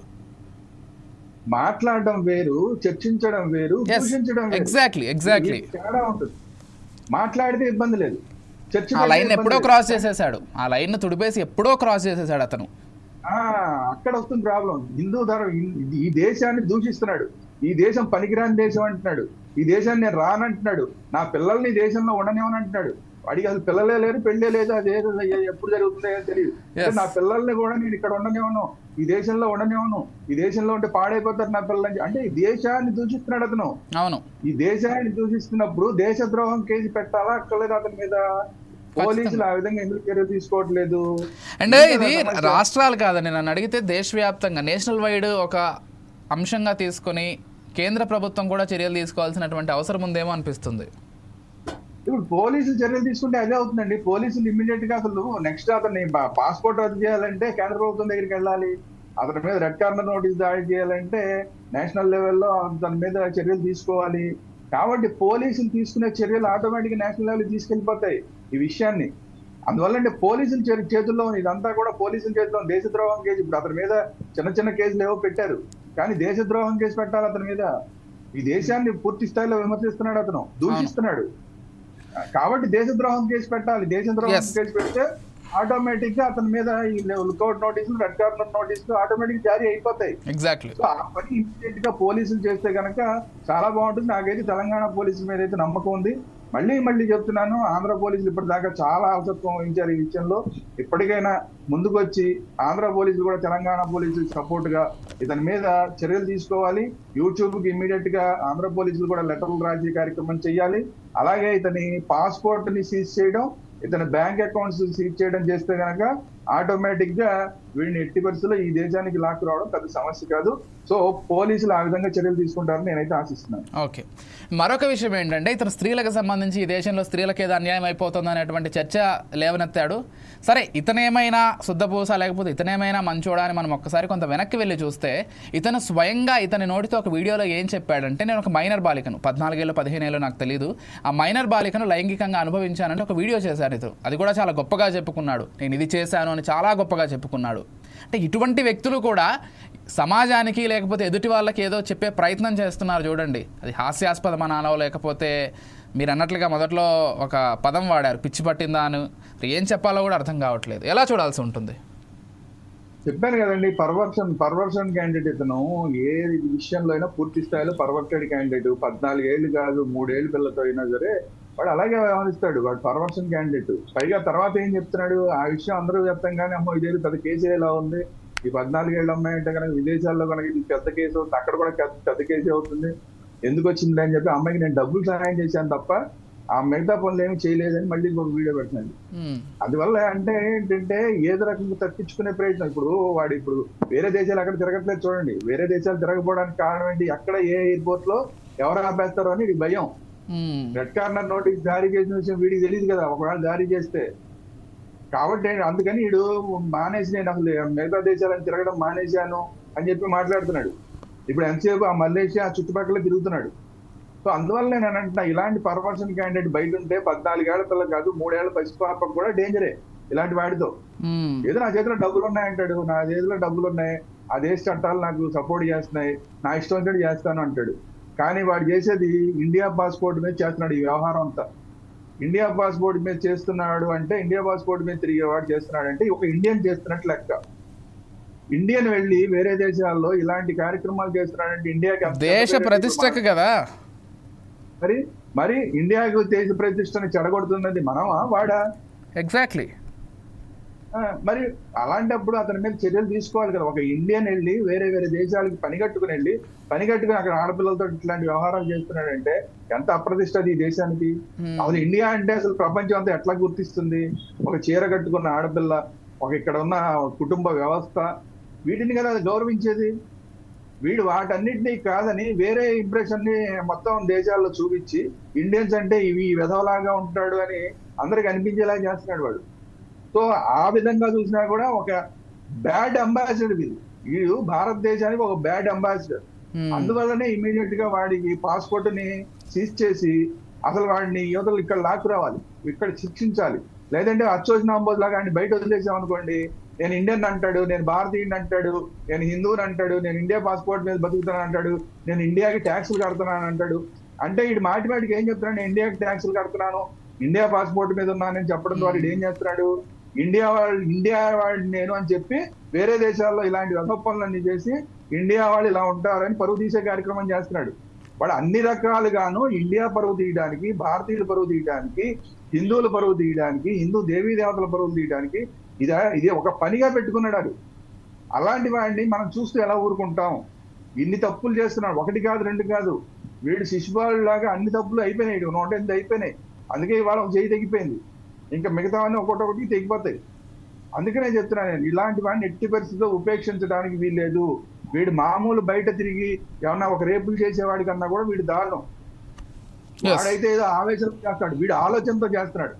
మాట్లాడడం వేరు, చర్చించడం వేరు, దూషించడం వేరు. ఎగ్జాక్ట్లీ తేడా ఉంటుంది. మాట్లాడితే ఇబ్బంది లేదు, చర్చ ఆ లైన్ ఎప్పుడో క్రాస్ చేసేసాడు, ఆ లైన్ తుడిపేసి ఎప్పుడో క్రాస్ చేసేసాడు అతను. అక్కడ వస్తుంది ప్రాబ్లం. హిందూ ధర్మం ఈ దేశాన్ని దూషిస్తున్నాడు, ఈ దేశం పనికిరాని దేశం అంటున్నాడు, ఈ దేశాన్ని నేను రానంటున్నాడు, నా పిల్లల్ని దేశంలో ఉండనివ్వని అంటున్నాడు. వాడికి అసలు పిల్లలే లేరు, పెళ్ళే లేదు, అది ఎప్పుడు జరుగుతుందో తెలియదు. నా పిల్లల్ని కూడా నేను ఇక్కడ ఉండనివ్వను, ఈ దేశంలో ఉండనివ్వను, ఈ దేశంలో ఉంటే పాడైపోతారు నా పిల్లలని. అంటే ఈ దేశాన్ని దూషిస్తున్నాడు అతను. అవును, ఈ దేశాన్ని దూషిస్తున్నప్పుడు దేశద్రోహం కేసు పెట్టాలా అక్కర్లేదు అతని మీద? పోలీసులు ఆ విధంగా ఎందుకు చర్యలు తీసుకోవట్లేదు? అంటే ఇది రాష్ట్రాలు కాదండి, నన్ను అడిగితే దేశవ్యాప్తంగా నేషనల్ వైడ్ ఒక అంశంగా తీసుకొని కేంద్ర ప్రభుత్వం కూడా చర్యలు తీసుకోవాల్సినటువంటి అవసరం ఉందేమో అనిపిస్తుంది. ఇప్పుడు పోలీసులు చర్యలు తీసుకుంటే అదే అవుతుందండి. పోలీసులు ఇమ్మీడియట్ గా అసలు నెక్స్ట్ అతన్ని పాస్పోర్ట్ రద్దు చేయాలంటే కేంద్ర ప్రభుత్వం దగ్గరికి వెళ్ళాలి, అతని మీద రెడ్ కార్నర్ నోటీస్ దాడి చేయాలంటే నేషనల్ లెవెల్లో అతని మీద చర్యలు తీసుకోవాలి. కాబట్టి పోలీసులు తీసుకునే చర్యలు ఆటోమేటిక్ నేషనల్ లెవెల్ తీసుకెళ్లిపోతాయి ఈ విషయాన్ని. అందువల్ల అంటే పోలీసుల చేతుల్లో ఉంది ఇదంతా కూడా, పోలీసుల చేతిలో దేశద్రోహం కేసు. ఇప్పుడు అతని మీద చిన్న చిన్న కేసులు ఏవో పెట్టారు, కానీ దేశద్రోహం కేసు పెట్టాలి అతని మీద. ఈ దేశాన్ని పూర్తి స్థాయిలో విమర్శిస్తున్నాడు అతను, దూషిస్తున్నాడు. కాబట్టి దేశద్రోహం కేసు పెట్టాలి. దేశద్రోహం కేసు పెడితే ఆటోమేటిక్ గా అతని మీద ఈ లుకౌట్ నోటీసులు, రెడ్ కార్నర్ నోటీసులు ఆటోమేటిక్ జారీ అయిపోతాయి. సో ఆ పని ఇమీడియట్ గా పోలీసులు చేస్తే కనుక చాలా బాగుంటుంది. నాకైతే తెలంగాణ పోలీసుల మీద అయితే నమ్మకం ఉంది. మళ్ళీ చెప్తున్నాను, ఆంధ్ర పోలీసులు ఇప్పటిదాకా చాలా అలసత్వం వహించారు ఈ విషయంలో. ఇప్పటికైనా ముందుకు వచ్చి ఆంధ్ర పోలీసులు కూడా తెలంగాణ పోలీసులు సపోర్ట్ గా ఇతని మీద చర్యలు తీసుకోవాలి. యూట్యూబ్ కి ఇమీడియట్ గా ఆంధ్ర పోలీసులు కూడా లెటర్లు రాసే కార్యక్రమం చేయాలి. అలాగే ఇతని పాస్పోర్ట్ ని సీజ్ చేయడం, ఇతని బ్యాంక్ అకౌంట్స్ సీజ్ చేయడం చేస్తే కనుక ఆటోమేటిక్ గా వీడిని ఎట్టి పరిస్థితుల్లో ఈ దేశానికి లాక్కు రావడం పెద్ద సమస్య కాదు. సో పోలీసులు ఆ విధంగా చర్యలు తీసుకుంటారని నేనైతే ఆశిస్తున్నాను. ఓకే, మరొక విషయం ఏంటంటే ఇతను స్త్రీలకు సంబంధించి ఈ దేశంలో స్త్రీలకు ఏదో అన్యాయం అయిపోతుంది అనేటువంటి చర్చ లేవనెత్తాడు. సరే, ఇతనేమైనా శుద్ధపూస లేకపోతే ఇతనేమైనా మంచోడా అని మనం ఒక్కసారి కొంత వెనక్కి వెళ్ళి చూస్తే, ఇతను స్వయంగా ఇతని నోటితో ఒక వీడియోలో ఏం చెప్పాడంటే, నేను ఒక మైనర్ బాలికను 14 ఏళ్ళు 15 ఏళ్ళు నాకు తెలియదు, ఆ మైనర్ బాలికను లైంగికంగా అనుభవించానంటే ఒక వీడియో చేశాను ఇతను. అది కూడా చాలా గొప్పగా చెప్పుకున్నాడు, నేను ఇది చేశాను అని చాలా గొప్పగా చెప్పుకున్నాడు. అంటే ఇటువంటి వ్యక్తులు కూడా సమాజానికి లేకపోతే ఎదుటి వాళ్ళకి ఏదో చెప్పే ప్రయత్నం చేస్తున్నారు చూడండి. అది హాస్యాస్పదం అనాలో, లేకపోతే మీరు అన్నట్లుగా మొదట్లో ఒక పదం వాడారు పిచ్చి పట్టిందా అని, ఏం చెప్పాలో కూడా అర్థం కావట్లేదు. ఎలా చూడాల్సి ఉంటుంది? చెప్పాను కదండి, పర్వర్షన్ క్యాండిడేట్ ఇతను. ఏ విషయంలో అయినా పూర్తి స్థాయిలో పర్వర్టెడ్ క్యాండిడేట్. 14 ఏళ్ళు కాదు, 3 ఏళ్ళు పిల్లతో అయినా సరే వాడు అలాగే వ్యవహరిస్తాడు. వాడు పర్వర్షన్ క్యాండిడేట్. పైగా తర్వాత ఏం చెప్తున్నాడు, ఆ విషయం అందరూ చెప్తాం కానీ అమ్మో ఇదేది పెద్ద కేసు ఎలా ఉంది, ఈ 14 ఏళ్ళ అమ్మాయి అంటే కనుక విదేశాల్లో కనుక ఇది పెద్ద కేసు అవుతుంది, అక్కడ కూడా పెద్ద కేసు అవుతుంది, ఎందుకు వచ్చింది అని చెప్పి అమ్మాయికి నేను డబ్బులు సహాయం చేశాను తప్ప ఆ మిగతా పనులు ఏమి చేయలేదని మళ్ళీ ఇంకొక వీడియో పెడుతున్నాడు. అందువల్ల అంటే ఏంటంటే ఏదో రకంగా తప్పించుకునే ప్రయత్నం. ఇప్పుడు వేరే దేశాలు అక్కడ తిరగట్లేదు చూడండి. వేరే దేశాలు తిరగకపోవడానికి కారణం ఏంటి, ఎక్కడ ఏ ఎయిర్పోర్ట్ లో ఎవరు ఆపేస్తారో అని ఇది భయం. రెడ్ కార్నర్ నోటీస్ జారీ చేసిన విషయం వీడికి తెలియదు కదా ఒకవేళ జారీ చేస్తే. కాబట్టి అందుకని వీడు మానేసి నేను అసలు మిగతా దేశాలను తిరగడం మానేశాను అని చెప్పి మాట్లాడుతున్నాడు. ఇప్పుడు ఎంతసేపు ఆ మలేషియా చుట్టుపక్కల తిరుగుతున్నాడు. సో అందువల్ల నేను అంటున్నా, ఇలాంటి పర్వర్షన్ క్యాండిడేట్ బయట ఉంటే 14 ఏళ్ల పిల్ల కాదు 3 ఏళ్ల పసిపాపకు కూడా డేంజరే ఇలాంటి వాడితో. ఏదో నా చేతిలో డబ్బులు ఉన్నాయంటాడు, నా చేతిలో డబ్బులు ఉన్నాయి, ఆ దేశ చట్టాలు నాకు సపోర్ట్ చేస్తున్నాయి, నా ఇష్టం వచ్చినట్టు చేస్తాను అంటాడు. కానీ వాడు చేసేది ఇండియా పాస్పోర్ట్ మీద చేస్తున్నాడు ఈ వ్యవహారం అంతా. ఇండియా పాస్పోర్ట్ మీద చేస్తున్నాడు అంటే, ఇండియా పాస్పోర్ట్ మీద తిరిగేవాడు చేస్తున్నాడు అంటే ఒక ఇండియన్ చేస్తున్నట్టు లెక్క. ఇండియన్ వెళ్ళి వేరే దేశాల్లో ఇలాంటి కార్యక్రమాలు చేస్తున్నాడంటే ఇండియాకి దేశ ప్రతిష్టకు కదా. మరి ఇండియాకు దేశ ప్రతిష్టని చెడగొడుతున్నది మనమా వాడా? ఎగ్జాక్ట్లీ. మరి అలాంటప్పుడు అతని మీద చర్యలు తీసుకోవాలి కదా. ఒక ఇండియన్ వెళ్ళి వేరే దేశాలకు పనిగట్టుకుని అక్కడ ఆడపిల్లలతో ఇట్లాంటి వ్యవహారాలు చేస్తున్నాడంటే ఎంత అప్రతిష్ట అది ఈ దేశానికి. అసలు ఇండియా అంటే అసలు ప్రపంచం అంతా ఎట్లా గుర్తిస్తుంది? ఒక చీర కట్టుకున్న ఆడపిల్ల, ఒక ఇక్కడ ఉన్న కుటుంబ వ్యవస్థ, వీటిని కదా గౌరవించేది. వీడు వాటన్నిటినీ కాదని వేరే ఇంప్రెషన్ ని మొత్తం దేశాల్లో చూపించి ఇండియన్స్ అంటే ఇవి వెధవలాగా ఉంటాడు అని అందరికి అనిపించేలా చేస్తున్నాడు వాడు. సో ఆ విధంగా చూసినా కూడా ఒక బ్యాడ్ అంబాసిడర్ వీడు భారతదేశానికి ఒక బ్యాడ్ అంబాసిడర్. అందువల్లనే ఇమీడియట్ గా వాడికి పాస్పోర్ట్ ని సీజ్ చేసి అసలు వాడిని యువతలు ఇక్కడ లాక్కురావాలి, ఇక్కడ శిక్షించాలి. లేదంటే అచ్చోసిన లాగా ఆయన బయట వదిలేసాం అనుకోండి, నేను ఇండియన్ అంటాడు, నేను భారతీయుని అంటాడు, నేను హిందువుని అంటాడు, నేను ఇండియా పాస్పోర్ట్ మీద బతుకుతాను అంటాడు, నేను ఇండియాకి ట్యాక్సులు కడుతున్నాను అంటాడు. అంటే వీడు మాటికి ఏం చెప్తున్నాడు? నేను ఇండియాకి ట్యాక్సులు కడుతున్నాను, ఇండియా పాస్పోర్ట్ మీద ఉన్నానని చెప్పడం ద్వారా ఏం చేస్తున్నాడు? ఇండియా వాళ్ళు నేను అని చెప్పి వేరే దేశాల్లో ఇలాంటి పనులన్నీ చేసి ఇండియా వాళ్ళు ఇలా ఉంటారని పరువు తీసే కార్యక్రమం చేస్తున్నాడు. వాడు అన్ని రకాలుగాను ఇండియా పరువు తీయడానికి, భారతీయుల పరువు తీయడానికి, హిందువుల పరువు తీయడానికి, హిందూ దేవీ దేవతల పరువులు తీయడానికి ఇది ఒక పనిగా పెట్టుకున్నాడు. అలాంటి వాడిని మనం చూస్తూ ఎలా ఊరుకుంటాం? ఇన్ని తప్పులు చేస్తున్నాడు, 1 కాదు 2 కాదు. వీడు శిశుపాలు లాగా అన్ని తప్పులు అయిపోయినాయి, 108 అయిపోయినాయి. అందుకే ఇవాళ ఒక చేయి తెగిపోయింది, ఇంకా మిగతావన్నీ ఒకటి తెగిపోతాయి. అందుకనే చెప్తున్నాను నేను, ఇలాంటి వాడిని ఎట్టి పరిస్థితిలో ఉపేక్షించడానికి వీల్లేదు. వీడు మామూలు బయట తిరిగి ఏమన్నా ఒక రేపులు చేసేవాడి కన్నా కూడా వీడు దారుణం. వాడైతే ఏదో ఆవేశంతో చేస్తాడు, వీడు ఆలోచనతో చేస్తున్నాడు.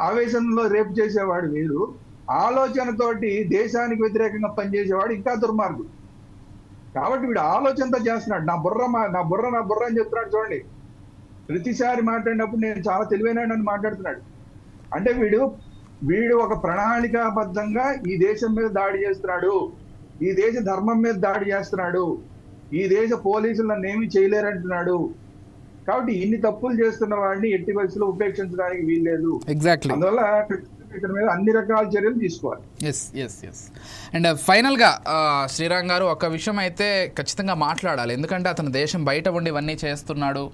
ఆవేశంలో రేపు చేసేవాడు వీడు, ఆలోచనతోటి దేశానికి వ్యతిరేకంగా పనిచేసేవాడు ఇంకా దుర్మార్గుడు. కాబట్టి వీడు ఆలోచనతో చేస్తున్నాడు. నా బుర్ర అని చెప్తున్నాడు. చూడండి, ప్రతిసారి మాట్లాడినప్పుడు నేను చాలా తెలివైన మాట్లాడుతున్నాడు. అంటే వీడు ఒక ప్రణాళికాబద్ధంగా ఈ దేశం మీద దాడి చేస్తున్నాడు, ఈ దేశ ధర్మం మీద దాడి చేస్తున్నాడు, ఈ దేశ పోలీసులు నన్ను ఏమీ చేయలేరంటున్నాడు. కాబట్టి ఇన్ని తప్పులు చేస్తున్న వాడిని ఎట్టి పరిస్థితుల్లో ఉపేక్షించడానికి వీల్లేదు. ఎగ్జాక్ట్లీ. అందువల్ల ఇతని మీద అన్ని రకాల చర్యలు తీసుకోవాలి. ఎస్. అండ్ ఫైనల్గా శ్రీరామ్ గారు ఒక విషయం అయితే ఖచ్చితంగా మాట్లాడాలి. ఎందుకంటే అతను దేశం బయట ఉండి ఇవన్నీ చేస్తున్నాడు,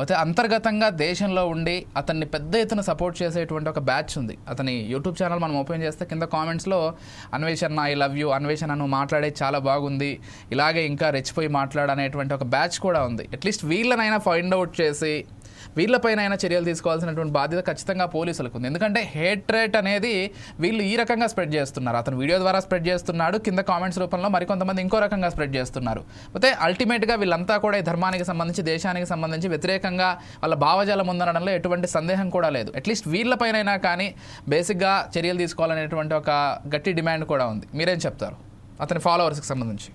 అయితే అంతర్గతంగా దేశంలో ఉండి అతన్ని పెద్ద ఎత్తున సపోర్ట్ చేసేటువంటి ఒక బ్యాచ్ ఉంది. అతని యూట్యూబ్ ఛానల్ మనం ఓపెన్ చేస్తే కింద కామెంట్స్లో అన్వేషణ ఐ లవ్ యూ, అన్వేషణ నువ్వు మాట్లాడేది చాలా బాగుంది, ఇలాగే ఇంకా రెచ్చిపోయి మాట్లాడనేటువంటి ఒక బ్యాచ్ కూడా ఉంది. అట్లీస్ట్ వీళ్ళనైనా ఫైండ్ అవుట్ చేసి వీళ్ళపైన అయినా చర్యలు తీసుకోవాల్సినటువంటి బాధ్యత ఖచ్చితంగా పోలీసులకు ఉంది. ఎందుకంటే హేట్రేట్ అనేది వీళ్ళు ఈ రకంగా స్ప్రెడ్ చేస్తున్నారు. అతను వీడియో ద్వారా స్ప్రెడ్ చేస్తున్నాడు, కింద కామెంట్స్ రూపంలో మరికొంతమంది ఇంకో రకంగా స్ప్రెడ్ చేస్తున్నారు. అయితే అల్టిమేట్గా వీళ్ళంతా కూడా ఈ ధర్మానికి సంబంధించి, దేశానికి సంబంధించి వ్యతిరేకంగా వాళ్ళ భావజాలం ఉందనడంలో ఎటువంటి సందేహం కూడా లేదు. అట్లీస్ట్ వీళ్ళపైనైనా కానీ బేసిక్గా చర్యలు తీసుకోవాలనేటువంటి ఒక గట్టి డిమాండ్ కూడా ఉంది. మీరేం చెప్తారు అతని ఫాలోవర్స్కి సంబంధించి?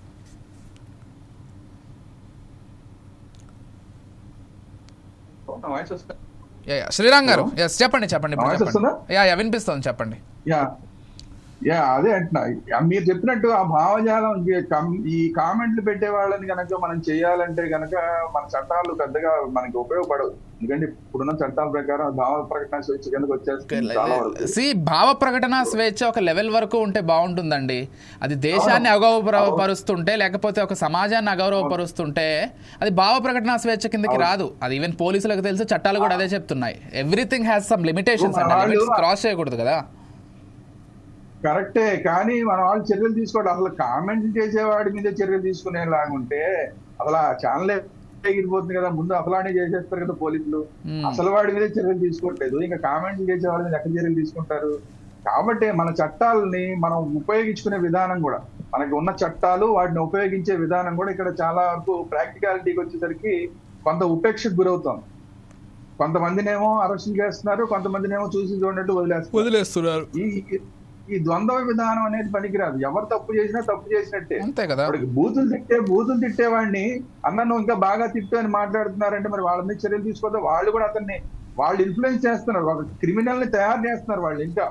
శ్రీరామ్ గారు చెప్పండి. వినిపిస్తుంది, చెప్పండి. అదే అంటున్నా, మీరు చెప్పినట్టు ఆ భావజాలం ఈ కామెంట్లు పెట్టే వాళ్ళని కనుక మనం చేయాలంటే కనుక మన చట్టాలు పెద్దగా మనకి ఉపయోగపడవు. ఎందుకంటే ఇప్పుడున్న చట్టాల ప్రకారం భావ ప్రకటన స్వేచ్ఛ కిందకి వచ్చేస్తుంది. భావ ప్రకటన స్వేచ్ఛ ఒక లెవెల్ వరకు ఉంటే బాగుంటుందండి. అది దేశాన్ని అగౌరవపరుస్తుంటే, లేకపోతే ఒక సమాజాన్ని అగౌరవపరుస్తుంటే అది భావ ప్రకటన స్వేచ్ఛ కిందకి రాదు. అది ఈవెన్ పోలీసులకు తెలుసు, చట్టాలు కూడా అదే చెప్తున్నాయి. ఎవ్రీథింగ్ హ్యాస్ సమ్ లిమిటేషన్స్ అండి, లిమిట్స్ క్రాస్ చేయకూడదు కదా. కరెక్టే, కానీ మన వాళ్ళు చర్యలు తీసుకోవడం, అసలు కామెంట్ చేసేవాడి మీద చర్యలు తీసుకునేలాగుంటే అసలు ఆ ఛానల్ ఎగిరిపోతుంది కదా. ముందు అసలానే చేసేస్తారు కదా పోలీసులు, అసలు వాడి మీద చర్యలు తీసుకోవట్లేదు, ఇంకా కామెంట్ చేసే వాళ్ళ మీద ఎక్కడ చర్యలు తీసుకుంటారు? కాబట్టి మన చట్టాలని మనం ఉపయోగించుకునే విధానం కూడా, మనకి ఉన్న చట్టాలు వాటిని ఉపయోగించే విధానం కూడా ఇక్కడ చాలా వరకు ప్రాక్టికాలిటీకి వచ్చేసరికి కొంత ఉపేక్షకు గురవుతాం. కొంతమందినేమో అరెస్ట్ చేస్తున్నారు, కొంతమందినేమో చూసి చూడనట్టు వదిలేస్తున్నారు. ఈ ద్వంద్వ విధానం అనేది పనికిరాదు. ఎవరు తప్పు చేసినా తప్పు చేసినట్టే. అంతే కదా. వాడికి బూతులు తిట్టేవాడిని అన్న నువ్వు ఇంకా బాగా తిట్టు అని మాట్లాడుతున్నారంటే మరి వాళ్ళ మీద చర్యలు తీసుకోవద్దు. వాళ్ళు కూడా అతన్ని వాళ్ళు ఇన్ఫ్లుయెన్స్ చేస్తున్నారు, ఒక క్రిమినల్ ని తయారు చేస్తున్నారు. వాళ్ళు ఇంకా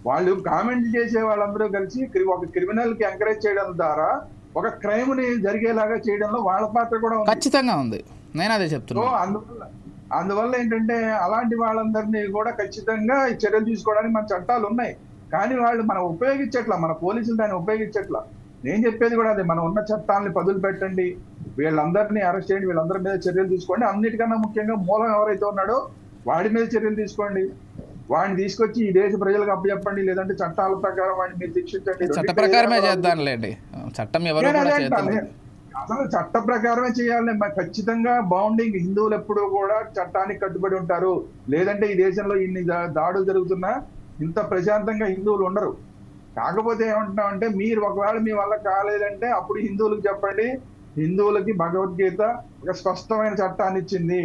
వాళ్ళు కామెంట్ చేసే వాళ్ళందరూ కలిసి ఒక క్రిమినల్ కి ఎంకరేజ్ చేయడం ద్వారా ఒక క్రైమ్ ని జరిగేలాగా చేయడంలో వాళ్ళ పాత్ర కూడా ఉంది. ఖచ్చితంగా ఉంది, నేను అదే చెప్తున్నా. అందువల్ల ఏంటంటే అలాంటి వాళ్ళందరినీ కూడా ఖచ్చితంగా చర్యలు తీసుకోవడానికి మన చట్టాలు ఉన్నాయి. కానీ వాళ్ళు మనం ఉపయోగించట్లా, మన పోలీసులు దాన్ని ఉపయోగించట్లా. నేను చెప్పేది కూడా అదే, మనం ఉన్న చట్టాలని పదులు పెట్టండి, వీళ్ళందరినీ అరెస్ట్ చేయండి, వీళ్ళందరి మీద చర్యలు తీసుకోండి. అన్నిటికన్నా ముఖ్యంగా మూలం ఎవరైతే ఉన్నాడో వాడి మీద చర్యలు తీసుకోండి. వాడిని తీసుకొచ్చి ఈ దేశ ప్రజలకు అప్పచెప్పండి, లేదంటే చట్టాల ప్రకారం వాడిని మీరు శిక్షించండి. చట్ట ప్రకారమే చేద్దాంలేండి, చట్టం ఎవరు అసలు చట్ట ప్రకారమే చేయాలి. ఖచ్చితంగా బౌండింగ్ హిందువులు ఎప్పుడూ కూడా చట్టానికి కట్టుబడి ఉంటారు. లేదంటే ఈ దేశంలో ఇన్ని దాడులు జరుగుతున్నా ఇంత ప్రశాంతంగా హిందువులు ఉండరు. కాకపోతే ఏమంటున్నామంటే మీరు ఒకవేళ మీ వల్ల కాలేదంటే అప్పుడు హిందువులకు చెప్పండి. హిందువులకి భగవద్గీత ఒక స్పష్టమైన చట్టాన్ని ఇచ్చింది.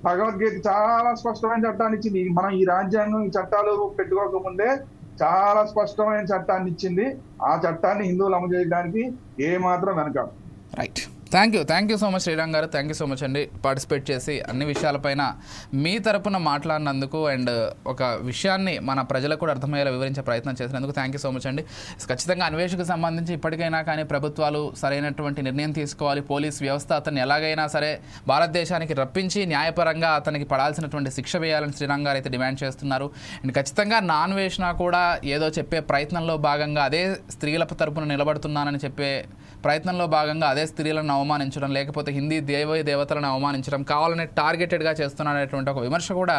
భగవద్గీత చాలా స్పష్టమైన చట్టాన్ని ఇచ్చింది. మనం ఈ రాజ్యాంగం ఈ చట్టాలు పెట్టుకోకముందే చాలా స్పష్టమైన చట్టాన్ని ఇచ్చింది. ఆ చట్టాన్ని హిందువులు అమలు చేయడానికి ఏ మాత్రం వెనకాడు. Right, thank you so much Sriram గారు. థ్యాంక్ యూ సో మచ్ అండి, పార్టిసిపేట్ చేసి అన్ని విషయాలపైన మీ తరపున మాట్లాడినందుకు అండ్ ఒక విషయాన్ని మన ప్రజలకు కూడా అర్థమయ్యేలా వివరించే ప్రయత్నం చేసినందుకు థ్యాంక్ యూ సో మచ్ అండి. ఖచ్చితంగా అన్వేషణకు సంబంధించి ఇప్పటికైనా కానీ ప్రభుత్వాలు సరైనటువంటి నిర్ణయం తీసుకోవాలి. పోలీస్ వ్యవస్థ అతన్ని ఎలాగైనా సరే భారతదేశానికి రప్పించి న్యాయపరంగా అతనికి పడాల్సినటువంటి శిక్ష వేయాలని శ్రీరామ్ గారు అయితే డిమాండ్ చేస్తున్నారు. అండ్ ఖచ్చితంగా నాన్వేషణ కూడా ఏదో చెప్పే ప్రయత్నంలో భాగంగా అదే స్త్రీల తరపున నిలబడుతున్నానని చెప్పే ప్రయత్నంలో భాగంగా అదే స్త్రీలను అవమానించడం, లేకపోతే హిందీ దేవతలను అవమానించడం కావాలనే టార్గెటెడ్గా చేస్తున్నారనేటువంటి ఒక విమర్శ కూడా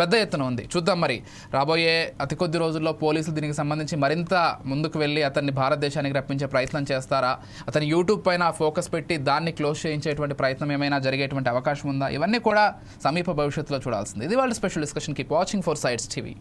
పెద్ద ఎత్తున ఉంది. చూద్దాం మరి రాబోయే అతి కొద్ది రోజుల్లో పోలీసులు దీనికి సంబంధించి మరింత ముందుకు వెళ్ళి అతన్ని భారతదేశానికి రప్పించే ప్రయత్నం చేస్తారా, అతని యూట్యూబ్ పైన ఫోకస్ పెట్టి దాన్ని క్లోజ్ చేయించేటువంటి ప్రయత్నం ఏమైనా జరిగేటువంటి అవకాశం ఉందా, ఇవన్నీ కూడా సమీప భవిష్యత్తులో చూడాల్సింది. ఇది వాళ్ళ special discussion. Keep watching 4 Sides TV.